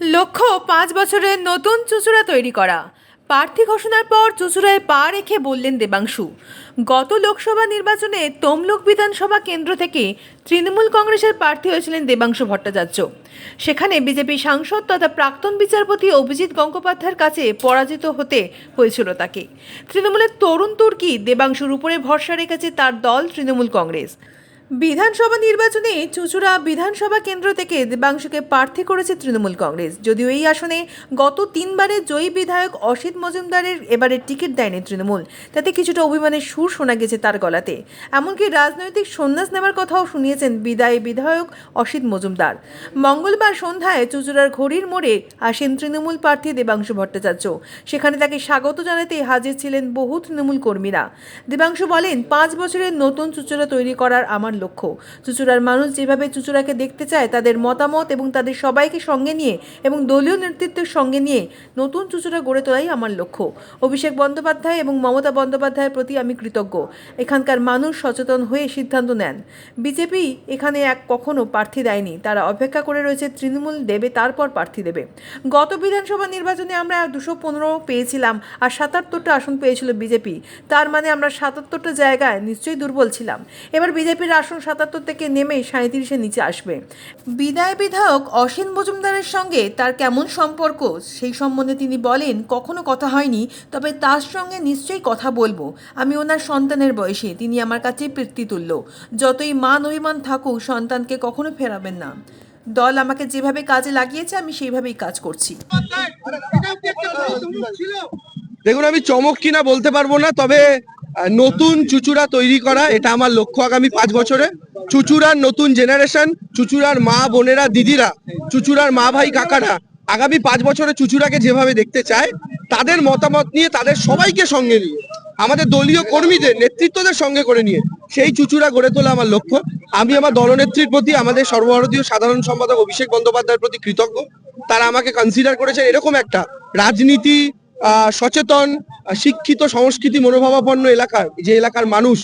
লক্ষ্য ৫ বছরের নতুন চুঁচুড়া তৈরি করা। প্রার্থী ঘোষণার পর চুঁচুড়ায় পা রেখে বললেন দেবাংশু, গত লোকসভা নির্বাচনে তমলুক বিধানসভা কেন্দ্র থেকে তৃণমূল কংগ্রেসের প্রার্থী হয়েছিলেন দেবাংশু ভট্টাচার্য। সেখানে বিজেপি সাংসদ তথা প্রাক্তন বিচারপতি অভিজিৎ গঙ্গোপাধ্যায়ের কাছে পরাজিত হতে হয়েছিল তাকে। তৃণমূলের তরুণ তুর্কি দেবাংশুর উপরে ভরসা রেখেছে তার দল তৃণমূল কংগ্রেস। বিধানসভা নির্বাচনে চুঁচুড়া বিধানসভা কেন্দ্র থেকে দেবাংশুকে প্রার্থী করেছে তৃণমূল কংগ্রেস। যদিও এই আসনে গত 3বারের জয়ী বিধায়ক অসিত মজুমদারের এবারে টিকিট দেয়নি তৃণমূল, তাতে কিছুটা অভিমানের সুর শোনা গেছে তার গলাতে। এমনকি রাজনৈতিক সন্ন্যাস নেওয়ার কথাও শুনিয়েছেন বিদায়ী বিধায়ক অসিত মজুমদার। মঙ্গলবার সন্ধ্যায় চুঁচুড়ার ঘড়ির মোড়ে আসেন তৃণমূল প্রার্থী দেবাংশু ভট্টাচার্য। সেখানে তাকে স্বাগত জানাতে হাজির ছিলেন বহু তৃণমূল কর্মীরা। দেবাংশু বলেন, 5 বছরের নতুন চুঁচুড়া তৈরি করার আমার লক্ষ্য। চুঁচুড়ার মানুষ যেভাবে চুঁচুড়াকে দেখতে চায়, তাদের মতামত এবং তাদের সবাইকে সঙ্গে নিয়ে এবং দলীয় নেতৃত্বের সঙ্গে নিয়ে নতুন চুঁচুড়া গড়ে তোলাই আমার লক্ষ্য। অভিষেক বন্দ্যোপাধ্যায় এবং মমতা বন্দ্যোপাধ্যায়ের প্রতি আমি কৃতজ্ঞ। এখানকার মানুষ সচেতন হয়ে সিদ্ধান্ত নেন। বিজেপি এখানে কখনো প্রার্থী দেয়নি, তারা অপেক্ষা করে রয়েছে তৃণমূল দেবে, তারপর প্রার্থী দেবে। গত বিধানসভা নির্বাচনে আমরা 215 পেয়েছিলাম আর 77টা আসন পেয়েছিল বিজেপি। তার মানে আমরা 77টা জায়গায় নিশ্চয়ই দুর্বল ছিলাম। এবার বিজেপির আসন 77 থেকে নেমে 37-এর নিচে আসবে। বিদায় বিধায়ক অসিত মজুমদারের সঙ্গে তার কেমন সম্পর্ক সেই সম্বন্ধে তিনি বলেন, কখনো কথা হয়নি, তবে তার সঙ্গে নিশ্চয়ই কথা বলবো। আমি ওনার সন্তানের বয়সী, তিনি আমার কাছে পিতৃতুল্য। যতই মান অভিমান থাকুক, সন্তানকে কখনো ফেরাবেন না। দল আমাকে যেভাবে কাজে লাগিয়েছে আমি সেইভাবেই কাজ করছি। দেখুন, আমি চমক কিনা বলতে পারবো না, তবে নতুন চুঁচুড়া তৈরি করা এটা আমার লক্ষ্য। আগামী 5 বছরে চুঁচুড়ার নতুন জেনারেশন, চুঁচুড়ার মা বোনেরা, দিদিরা, চুঁচুড়ার মা ভাই কাকারা আগামী 5 বছরে চুঁচুড়াকে যেভাবে দেখতে চায়, তাদের মতামত নিয়ে, তাদের সবাইকে সঙ্গে নিয়ে, আমাদের দলীয় কর্মীদের নেতৃত্বদের সঙ্গে করে নিয়ে সেই চুঁচুড়া গড়ে তোলা আমার লক্ষ্য। আমি আমার দলনেত্রীর প্রতি, আমাদের সর্বভারতীয় সাধারণ সম্পাদক অভিষেক বন্দ্যোপাধ্যায়ের প্রতি কৃতজ্ঞ। তারা আমাকে কনসিডার করেছে এরকম একটা রাজনীতি সচেতন, শিক্ষিত, সংস্কৃতি মনোভাবাপন্ন এলাকার, যে এলাকার মানুষ,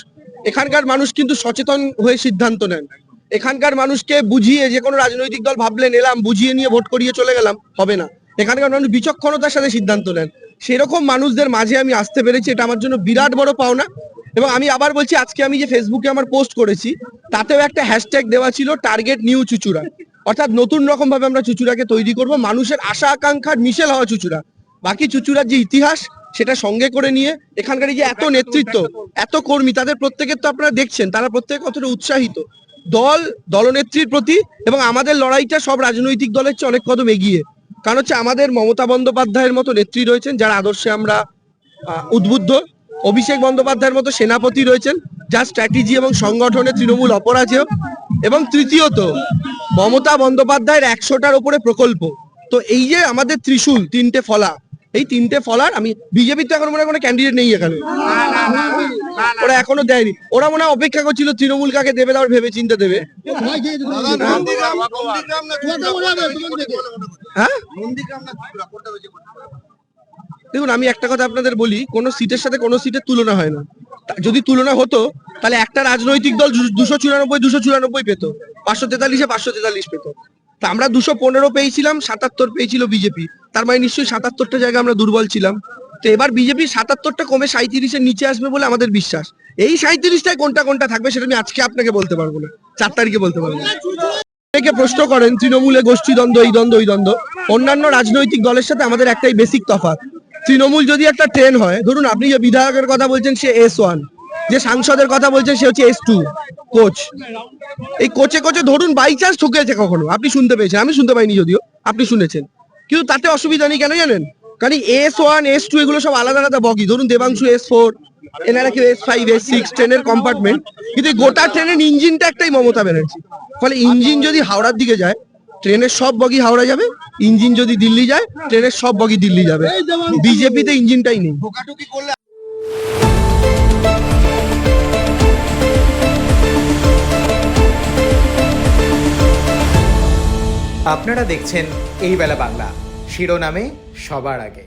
এখানকার মানুষ কিন্তু সচেতন হয়ে সিদ্ধান্ত নেন। এখানকার মানুষকে বুঝিয়ে, যে কোনো রাজনৈতিক দল ভাবলেন এলাম বুঝিয়ে নিয়ে ভোট করিয়ে চলে গেলাম, হবে না। এখানকার মানুষ বিচক্ষণতার সাথে সিদ্ধান্ত নেন। সেরকম মানুষদের মাঝে আমি আসতে পেরেছি, এটা আমার জন্য বিরাট বড় পাওনা। এবং আমি আবার বলছি, আজকে আমি যে ফেসবুকে আমার পোস্ট করেছি, তাতেও একটা হ্যাশট্যাগ দেওয়া ছিল টার্গেট নিউ চুঁচুড়া, অর্থাৎ নতুন রকম ভাবে আমরা চুঁচুড়াকে তৈরি করব, মানুষের আশা আকাঙ্ক্ষার মিশেল হওয়া চুঁচুড়া। বাকি চুঁচুড়ার যে ইতিহাস, সেটা সঙ্গে করে নিয়ে এখানকার যে এত নেতৃত্ব, এত কর্মী, তাদের প্রত্যেকের তো আপনারা দেখছেন, তারা প্রত্যেকে কতটা উৎসাহিত দলনেত্রীর প্রতি। এবং আমাদের লড়াইটা সব রাজনৈতিক দলের চেয়ে অনেক কদম এগিয়ে। কারণ হচ্ছে, আমাদের মমতা বন্দ্যোপাধ্যায়ের মতো নেত্রী রয়েছেন যার আদর্শে আমরা উদ্বুদ্ধ। অভিষেক বন্দ্যোপাধ্যায়ের মতো সেনাপতি রয়েছেন যার স্ট্র্যাটেজি এবং সংগঠনে তৃণমূল অপরাজেয়। এবং তৃতীয়ত, মমতা বন্দ্যোপাধ্যায়ের 100টার উপরে প্রকল্প। তো এই যে আমাদের ত্রিশূল, 3টে ফলা, এই 3টে ফলার, আমি বিজেপির তো এখন মনে হয় কোনো ক্যান্ডিডেট নেই এখানে, ওরা এখনো দেয়নি। ওরা মনে হয় অপেক্ষা করছিল তৃণমূল কাকে দেবে, তারপর ভেবে চিন্তে দেবে। হ্যাঁ, দেখুন, আমি একটা কথা আপনাদের বলি, কোন সিটের সাথে কোনো সিটের তুলনা হয় না। যদি তুলনা হতো, তাহলে একটা রাজনৈতিক দল 294 পেত, 543-এ 543 পেত। তা আমরা 215 পেয়েছিলাম, 77 পেয়েছিল বিজেপি। তার মানে নিশ্চয়ই 77টা জায়গা আমরা দুর্বল ছিলাম। তো এবার বিজেপি 77টা কমে 37-এর নিচে আসবে বলে আমাদের বিশ্বাস। এই 37টায় কোনটা কোনটা থাকবে সেটা আমি আজকে আপনাকে বলতে পারবো না, 4 তারিখে বলতে পারবো না। অনেকে প্রশ্ন করেন তৃণমূলে গোষ্ঠীদ্বন্দ্ব, এই দ্বন্দ্ব, ওই দ্বন্দ্ব। অন্যান্য রাজনৈতিক দলের সাথে আমাদের একটাই বেসিক তফাৎ। তৃণমূল যদি একটা ট্রেন হয়, ধরুন আপনি যে বিধায়কের কথা বলছেন সে S1, যে সাংসদের কথা বলছেন সে হচ্ছে S2 কোচ। এই কোচে কোচে ধরুন বাই চান্স ঠকেছে কখনো, আপনি শুনতে পেয়েছেন, আমি শুনতে পাইনি, যদিও আপনি শুনেছেন, কিন্তু তাতে অসুবিধা নেই। কেন জানেন? কারণ S1 S2 এগুলো সব আলাদা আলাদা বগি। ধরুন দেবাংশু S4, এনারা কেউ S5 S6 ট্রেনের কম্পার্টমেন্ট, কিন্তু গোটা ট্রেনের ইঞ্জিনটা একটাই মমতা ব্যানার্জি। ফলে ইঞ্জিন যদি হাওড়ার দিকে যায়, ট্রেনের সব বগি হাওড়া যাবে। ইঞ্জিন যদি দিল্লি যায়, ট্রেনের সব বগি দিল্লি যাবে। বিজেপিতে ইঞ্জিনটাই নেই। আপনারা দেখছেন এই বেলা বাংলা, শিরোনামে সবার আগে।